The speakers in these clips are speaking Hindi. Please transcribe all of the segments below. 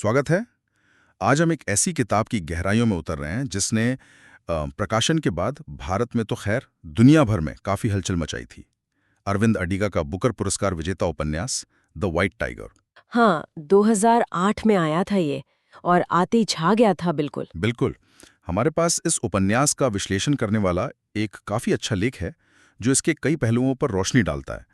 स्वागत है। आज हम एक ऐसी किताब की गहराइयों में उतर रहे हैं जिसने प्रकाशन के बाद भारत में तो खैर दुनिया भर में काफ़ी हलचल मचाई थी। अरविंद अडिगा का बुकर पुरस्कार विजेता उपन्यास द व्हाइट टाइगर। हाँ, 2008 में आया था ये और आते ही छा गया था बिल्कुल। बिल्कुल। हमारे पास इस उपन्यास का विश्लेषण करने वाला एक काफ़ी अच्छा लेख है जो इसके कई पहलुओं पर रोशनी डालता है।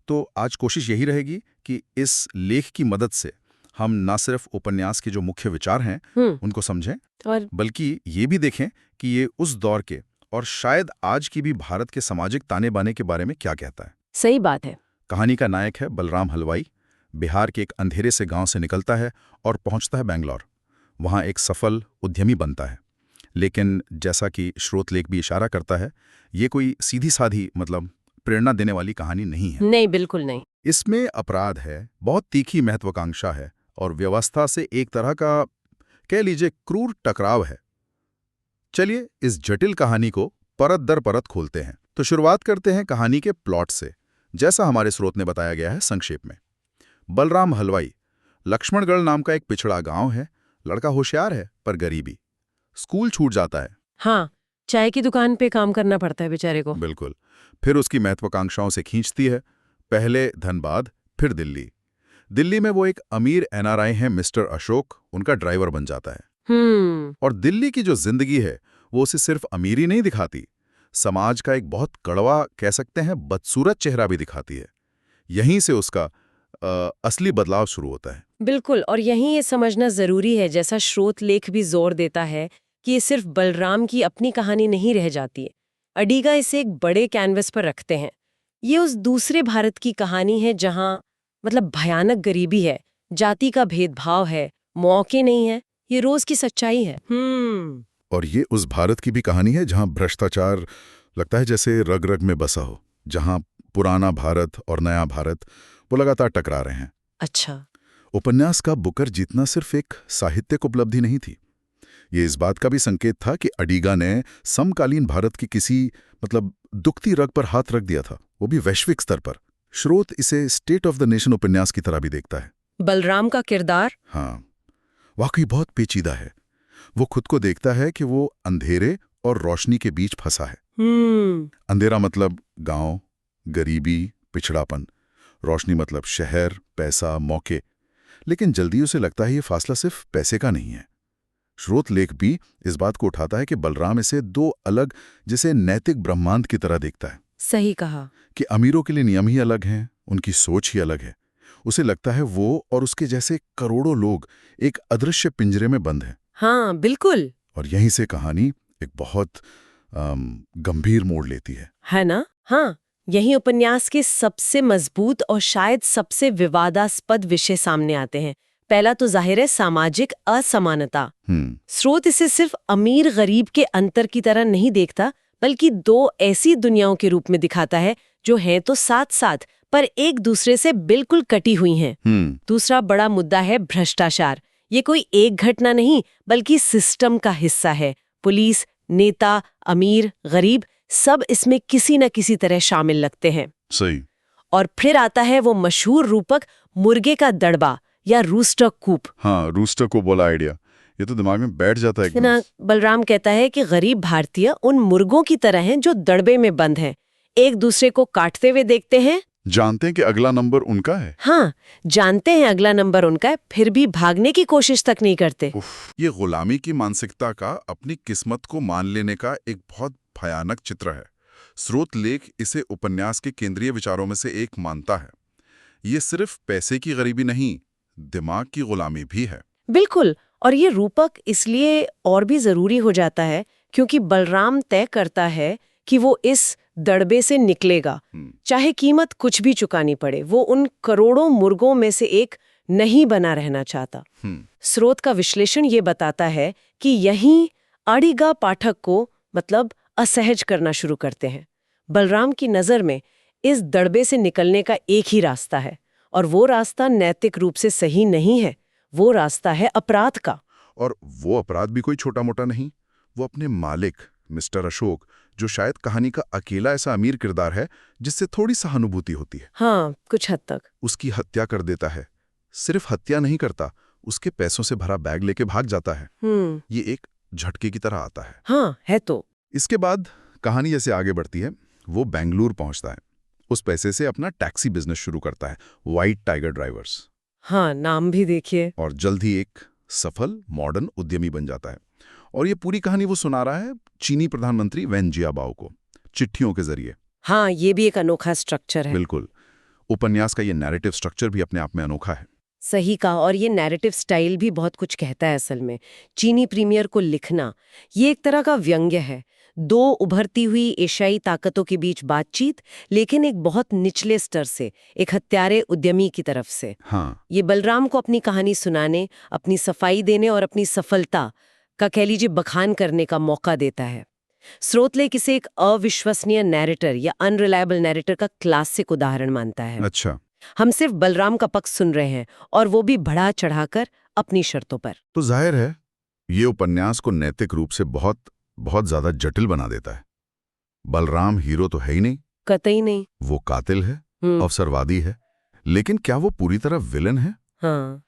तो आज कोशिश यही रहेगी कि इस लेख की मदद से हम ना सिर्फ उपन्यास के जो मुख्य विचार हैं उनको समझें, और बल्कि ये भी देखें कि ये उस दौर के और शायद आज की भी भारत के सामाजिक ताने बाने के बारे में क्या कहता है। सही बात है। कहानी का नायक है बलराम हलवाई। बिहार के एक अंधेरे से गांव से निकलता है और पहुंचता है बेंगलोर। वहां एक सफल उद्यमी बनता है। लेकिन जैसा कि स्रोतलेख भी इशारा करता है, ये कोई सीधी साधी प्रेरणा देने वाली कहानी नहीं है। नहीं, बिल्कुल नहीं। इसमें अपराध है, बहुत तीखी महत्वाकांक्षा है और व्यवस्था से एक तरह का कह लीजिए क्रूर टकराव है। चलिए इस जटिल कहानी को परत दर परत खोलते हैं। तो शुरुआत करते हैं कहानी के प्लॉट से, जैसा हमारे स्रोत ने बताया गया है संक्षेप में। बलराम हलवाई लक्ष्मणगढ़ नाम का एक पिछड़ा गांव है। लड़का होशियार है पर गरीबी। स्कूल छूट जाता है। हाँ, चाय की दुकान पे काम करना पड़ता है बेचारे को। बिल्कुल। फिर उसकी महत्वाकांक्षाओं से खींचती है। पहले धनबाद, फिर दिल्ली। दिल्ली में वो एक अमीर एनआरआई हैं मिस्टर अशोक, उनका ड्राइवर बन जाता है। और दिल्ली की जो जिंदगी है वो उसे सिर्फ अमीरी नहीं दिखाती, समाज का एक बहुत कड़वा, कह सकते हैं बदसूरत चेहरा भी दिखाती है। यहीं से उसका असली बदलाव शुरू होता है। बिल्कुल, और यहीं ये समझना जरूरी है, जैसा स्रोत लेख भी जोर देता है कि ये सिर्फ बलराम की अपनी कहानी नहीं रह जाती है। अडिगा इसे एक बड़े कैनवस पर रखते हैं। ये उस दूसरे भारत की कहानी है जहाँ भयानक गरीबी है, जाति का भेदभाव है, मौके नहीं है, ये रोज की सच्चाई है। और ये उस भारत की भी कहानी है जहां भ्रष्टाचार लगता है जैसे रग रग में बसा हो, जहां पुराना भारत और नया भारत वो लगातार टकरा रहे हैं। अच्छा। उपन्यास का बुकर जीतना सिर्फ एक साहित्यिक उपलब्धि नहीं थी, ये इस बात का भी संकेत था कि अडिगा ने समकालीन भारत की किसी दुखती रग पर हाथ रख दिया था, वो भी वैश्विक स्तर पर। स्रोत इसे स्टेट ऑफ द नेशन उपन्यास की तरह भी देखता है। बलराम का किरदार, हाँ, वाकई बहुत पेचीदा है। वो खुद को देखता है कि वो अंधेरे और रोशनी के बीच फंसा है। अंधेरा मतलब गांव, गरीबी, पिछड़ापन। रोशनी मतलब शहर, पैसा, मौके। लेकिन जल्दी उसे लगता है ये फासला सिर्फ पैसे का नहीं है। स्रोत लेख भी इस बात को उठाता है कि बलराम इसे दो अलग, जिसे नैतिक ब्रह्मांड की तरह देखता है। सही कहा। कि अमीरों के लिए नियम ही अलग हैं, उनकी सोच ही अलग है। उसे लगता है वो और उसके जैसे करोड़ों लोग एक अदृश्य पिंजरे में बंद हैं। हाँ, बिल्कुल। और यहीं से कहानी एक बहुत गंभीर मोड़ लेती है ना? हाँ, यही उपन्यास के सबसे मजबूत और शायद सबसे विवादास्पद विषय सामने आते हैं। पहला तो जाहिर है सामाजिक असमानता। स्रोत इसे सिर्फ अमीर गरीब के अंतर की तरह नहीं देखता, बल्कि दो ऐसी दुनियाओं के रूप में दिखाता है जो हैं तो साथ साथ पर एक दूसरे से बिल्कुल कटी हुई हैं। दूसरा बड़ा मुद्दा है भ्रष्टाचार। ये कोई एक घटना नहीं, बल्कि सिस्टम का हिस्सा है। पुलिस, नेता, अमीर, गरीब सब इसमें किसी न किसी तरह शामिल लगते हैं। सही। और फिर आता है वो मशहूर रूपक मुर्गे का दड़बा या रूस्टर कूप। हाँ, रूस्टर को बोला आइडिया, ये तो दिमाग में बैठ जाता है ना। बलराम कहता है कि गरीब भारतीय उन मुर्गों की तरह हैं जो दड़बे में बंद हैं, एक दूसरे को काटते हुए देखते हैं, जानते हैं कि अगला नंबर उनका है। हाँ, जानते हैं अगला नंबर उनका है, फिर भी भागने की कोशिश तक नहीं करते। ये गुलामी की मानसिकता का अपनी किस्मत को मान लेने का एक बहुत भयानक चित्र है। स्रोत लेख इसे उपन्यास के केंद्रीय विचारों में से एक मानता है। ये सिर्फ पैसे की गरीबी नहीं, दिमाग की गुलामी भी है। बिल्कुल। और ये रूपक इसलिए और भी जरूरी हो जाता है क्योंकि बलराम तय करता है कि वो इस दड़बे से निकलेगा, चाहे कीमत कुछ भी चुकानी पड़े। वो उन करोड़ों मुर्गों में से एक नहीं बना रहना चाहता। स्रोत का विश्लेषण ये बताता है कि यहीं अडिगा पाठक को असहज करना शुरू करते हैं। बलराम की नजर में इस दड़बे से निकलने का एक ही रास्ता है, और वो रास्ता नैतिक रूप से सही नहीं है, वो रास्ता है अपराध का। और वो अपराध भी कोई छोटा मोटा नहीं। वो अपने मालिक मिस्टर अशोक, जो शायद कहानी का अकेला ऐसा अमीर किरदार है जिससे थोड़ी सहानुभूति होती है। हाँ, कुछ हद तक। उसकी हत्या कर देता है। सिर्फ हत्या नहीं करता, उसके पैसों से भरा बैग लेके भाग जाता है। ये एक झटके की तरह आता है। हाँ, है तो। इसके बाद कहानी जैसे आगे बढ़ती है, वो बेंगलुरु पहुंचता है। उस पैसे से अपना टैक्सी बिजनेस शुरू करता है, व्हाइट टाइगर ड्राइवर्स। हाँ, नाम भी देखिए। और जल्द ही एक सफल मॉडर्न उद्यमी बन जाता है। और ये पूरी कहानी वो सुना रहा है चीनी प्रधानमंत्री वेन जियाबाओ को, चिट्ठियों के जरिए। हाँ, ये भी एक अनोखा स्ट्रक्चर है। बिल्कुल। उपन्यास का ये नैरेटिव स्ट्रक्चर भी अपने आप में अनोखा है। सही कहा, और ये नैरेटिव स्टाइल भी बहुत कुछ कहता है असल में। चीनी प्रीमियर को लिखना, ये एक तरह का व्यंग्य है। दो उभरती हुई एशियाई ताकतों के बीच बातचीत, लेकिन एक बहुत निचले स्तर से, एक हत्यारे उद्यमी की तरफ से। हाँ। ये बलराम को अपनी कहानी सुनाने, अपनी सफाई देने और अपनी सफलता का, कह लीजिए, बखान करने का मौका देता है। स्रोतलेख इसे एक अविश्वसनीय नैरेटर या अनरिलायबल नैरेटर का क्लासिक उदाहरण मानता है। अच्छा। हम सिर्फ बलराम का पक्ष सुन रहे हैं, और वो भी बढ़ा चढ़ाकर अपनी शर्तों पर। तो जाहिर है ये उपन्यास को नैतिक रूप से बहुत बहुत ज्यादा जटिल बना देता है। बलराम हीरो तो है ही नहीं, कतई नहीं। वो कातिल है, अवसरवादी है, लेकिन क्या वो पूरी तरह विलन है? हाँ।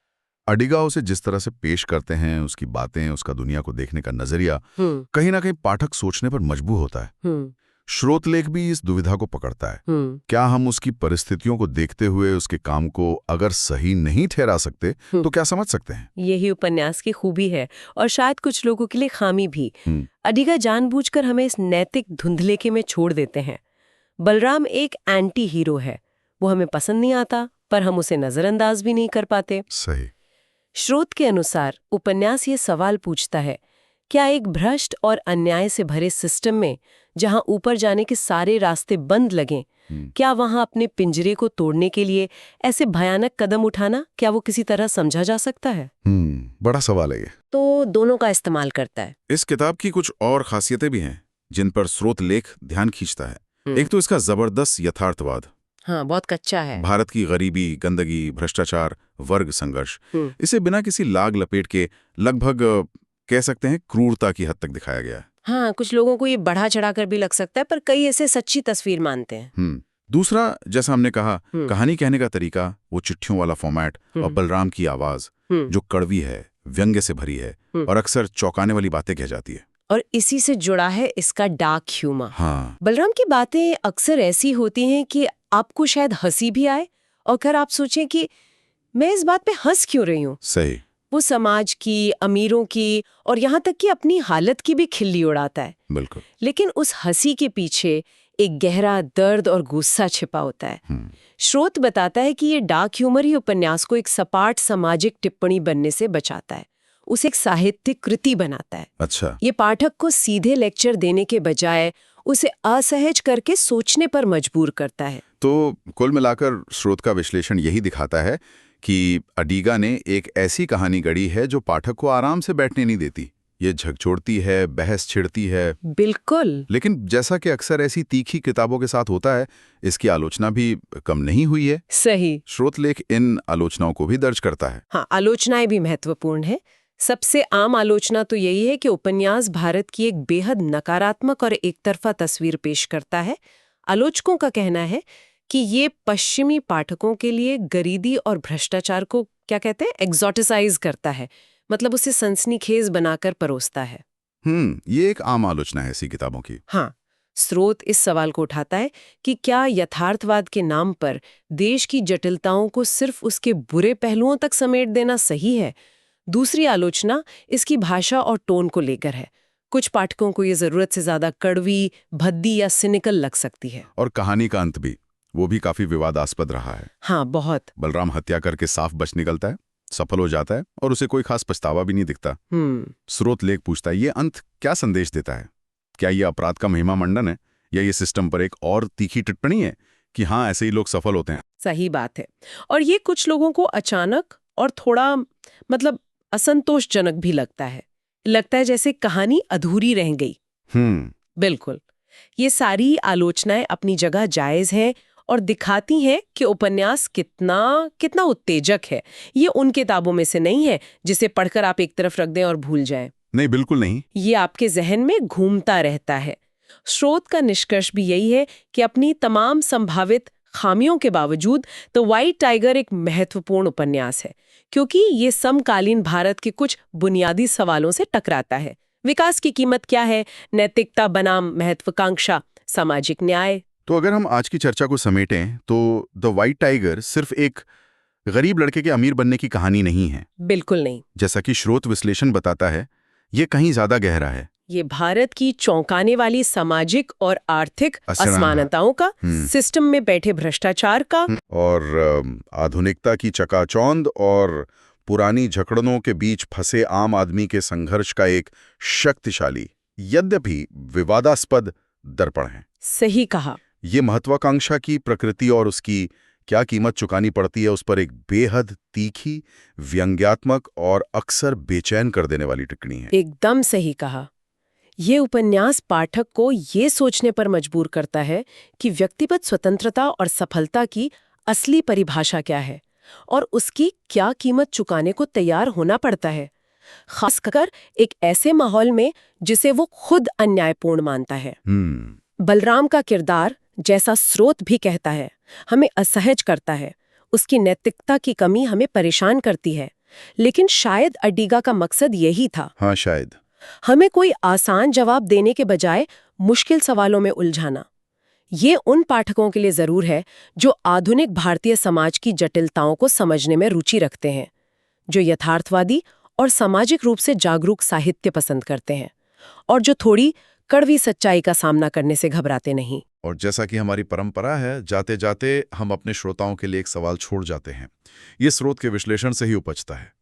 अडिगा उसे जिस तरह से पेश करते हैं, उसकी बातें, उसका दुनिया को देखने का नजरिया, कहीं ना कहीं पाठक सोचने पर मजबूर होता है। स्रोतलेख भी इस दुविधा को पकड़ता है। क्या हम उसकी परिस्थितियों को देखते हुए उसके काम को अगर सही नहीं ठहरा सकते तो क्या समझ सकते हैं? यही उपन्यास की खूबी है, और शायद कुछ लोगों के लिए खामी भी। अडिगा जानबूझकर हमें इस नैतिक धुंधलेके में छोड़ देते हैं। बलराम एक एंटी हीरो है, वो हमें पसंद नहीं आता, पर हम उसे नजरअंदाज भी नहीं कर पाते। सही। स्रोत के अनुसार उपन्यास ये सवाल पूछता है, क्या एक भ्रष्ट और अन्याय से भरे सिस्टम में, जहां ऊपर जाने के सारे रास्ते बंद लगें, क्या वहां अपने पिंजरे को तोड़ने के लिए ऐसे भयानक कदम उठाना, क्या वो किसी तरह समझा जा सकता है? बड़ा सवाल है ये। तो दोनों का इस्तेमाल करता है। इस किताब की कुछ और खासियतें भी हैं जिन पर स्रोतलेख ध्यान खींचता है। एक तो इसका जबरदस्त यथार्थवाद। हाँ, बहुत कच्चा है। भारत की गरीबी, गंदगी, भ्रष्टाचार, वर्ग संघर्ष, इसे बिना किसी लाग लपेट के लगभग कह सकते हैं क्रूरता की हद तक दिखाया गया है। हाँ, कुछ लोगों को ये बढ़ा चढ़ाकर भी लग सकता है, पर कई ऐसे सच्ची तस्वीर मानते हैं। दूसरा, जैसा हमने कहा, कहानी कहने का तरीका, वो चिट्ठियों वाला फॉर्मेट, और बलराम की आवाज जो कड़वी है, व्यंग्य से भरी है, और अक्सर चौंकाने वाली बातें कह जाती है। और इसी से जुड़ा है इसका डार्क ह्यूमर। हाँ। बलराम की बातें अक्सर ऐसी होती हैं कि आपको शायद हंसी भी आए, और फिर आप सोचें कि मैं इस बात पे हंस क्यों रही हूँ। सही। वो समाज की, अमीरों की, और यहाँ तक कि अपनी हालत की भी खिल्ली उड़ाता है। बिल्कुल। लेकिन उस हंसी के पीछे एक गहरा दर्द और गुस्सा छिपा होता है। स्रोत बताता है कि ये डार्क ह्यूमर ही उपन्यास को एक सपाट सामाजिक टिप्पणी बनने से बचाता है, उसे एक साहित्यिक कृति बनाता है। अच्छा। ये पाठक को सीधे लेक्चर देने के बजाय उसे असहज करके सोचने पर मजबूर करता है। तो कुल मिलाकर स्रोत का विश्लेषण यही दिखाता है कि अडिगा ने एक ऐसी कहानी गढ़ी है जो पाठक को आराम से बैठने नहीं देती। ये झकझोरती है, बहस छिड़ती है। बिल्कुल। लेकिन जैसा कि अक्सर ऐसी तीखी किताबों के साथ होता है, इसकी आलोचना भी कम नहीं हुई है। सही। स्रोतलेख इन आलोचनाओं को भी दर्ज करता है। हाँ, आलोचनाएं भी महत्वपूर्ण है। सबसे आम आलोचना तो यही है कि उपन्यास भारत की एक बेहद नकारात्मक और एकतरफा तस्वीर पेश करता है। आलोचकों का कहना है कि ये पश्चिमी पाठकों के लिए गरीबी और भ्रष्टाचार को, क्या कहते हैं, एक्सोटिसाइज करता है, मतलब उसे सनसनीखेज बनाकर परोसता है। ये एक आम आलोचना है ऐसी किताबों की। हाँ, स्रोत इस सवाल को उठाता है कि क्या यथार्थवाद के नाम पर देश की जटिलताओं को सिर्फ उसके बुरे पहलुओं तक समेट देना सही है। दूसरी आलोचना इसकी भाषा और टोन को लेकर है। कुछ पाठकों को ये जरूरत से ज्यादा कड़वी, भद्दी या सिनिकल लग सकती है। और कहानी का अंत भी, वो भी काफी विवादास्पद रहा है। हाँ, बहुत। बलराम हत्या करके साफ बच निकलता है, सफल हो जाता है, और उसे कोई खास पछतावा भी नहीं दिखता। स्रोतलेख पूछता है, ये अंत क्या संदेश देता है? क्या ये अपराध का महिमा मंडन है, या ये सिस्टम पर एक और तीखी टिप्पणी है कि हाँ, ऐसे ही लोग सफल होते हैं? सही बात है। और ये कुछ लोगों को अचानक और थोड़ा मतलब असंतोषजनक भी लगता है जैसे कहानी अधूरी रह गई। बिल्कुल। ये सारी आलोचनाएं अपनी जगह जायज हैं और दिखाती हैं कि उपन्यास कितना उत्तेजक है। ये उन किताबों में से नहीं है जिसे पढ़कर आप एक तरफ रख दें और भूल जाएं। नहीं, बिल्कुल नहीं। ये आपके जहन में घूमता रहता है। स्रोत का निष्कर्ष भी यही है कि अपनी तमाम संभावित खामियों के बावजूद द व्हाइट टाइगर एक महत्वपूर्ण उपन्यास है, क्योंकि ये समकालीन भारत के कुछ बुनियादी सवालों से टकराता है। विकास की कीमत क्या है, नैतिकता बनाम महत्वाकांक्षा, सामाजिक न्याय। तो अगर हम आज की चर्चा को समेटें तो द व्हाइट टाइगर सिर्फ एक गरीब लड़के के अमीर बनने की कहानी नहीं है। बिल्कुल नहीं। जैसा कि स्रोत विश्लेषण बताता है, ये कहीं ज्यादा गहरा है। ये भारत की चौंकाने वाली सामाजिक और आर्थिक असमानताओं का, सिस्टम में बैठे भ्रष्टाचार का, और आधुनिकता की चकाचौंध और पुरानी जकड़नों के बीच फंसे आम आदमी के संघर्ष का एक शक्तिशाली, यद्यपि विवादास्पद दर्पण है। सही कहा। ये महत्वाकांक्षा की प्रकृति और उसकी क्या कीमत चुकानी पड़ती है, उस पर एक बेहद तीखी, व्यंग्यात्मक और अक्सर बेचैन कर देने वाली टिप्पणी है। एकदम सही कहा। ये उपन्यास पाठक को ये सोचने पर मजबूर करता है कि व्यक्तिगत स्वतंत्रता और सफलता की असली परिभाषा क्या है और उसकी क्या कीमत चुकाने को तैयार होना पड़ता है, खासकर एक ऐसे माहौल में जिसे वो खुद अन्यायपूर्ण मानता है। बलराम का किरदार, जैसा स्रोत भी कहता है, हमें असहज करता है। उसकी नैतिकता की कमी हमें परेशान करती है। लेकिन शायद अड्डीगा का मकसद यही था। हाँ, शायद हमें कोई आसान जवाब देने के बजाय मुश्किल सवालों में उलझाना। ये उन पाठकों के लिए जरूर है जो आधुनिक भारतीय समाज की जटिलताओं को समझने में रुचि रखते हैं, जो यथार्थवादी और सामाजिक रूप से जागरूक साहित्य पसंद करते हैं, और जो थोड़ी कड़वी सच्चाई का सामना करने से घबराते नहीं। और जैसा कि हमारी परंपरा है, जाते जाते हम अपने श्रोताओं के लिए एक सवाल छोड़ जाते हैं। ये स्रोत के विश्लेषण से ही उपजता है।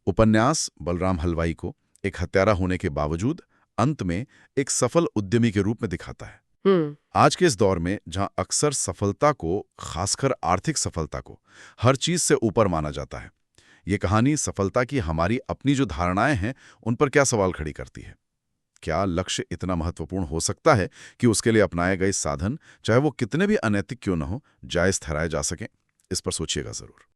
उपन्यास बलराम हलवाई को एक हत्यारा होने के बावजूद अंत में एक सफल उद्यमी के रूप में दिखाता है। आज के इस दौर में जहां अक्सर सफलता को, खासकर आर्थिक सफलता को, हर चीज से ऊपर माना जाता है, ये कहानी सफलता की हमारी अपनी जो धारणाएं हैं उन पर क्या सवाल खड़ी करती है। क्या लक्ष्य इतना महत्वपूर्ण हो सकता है कि उसके लिए अपनाए गए साधन, चाहे वो कितने भी अनैतिक क्यों न हो, जायज ठहराए जा सकें? इस पर सोचिएगा जरूर।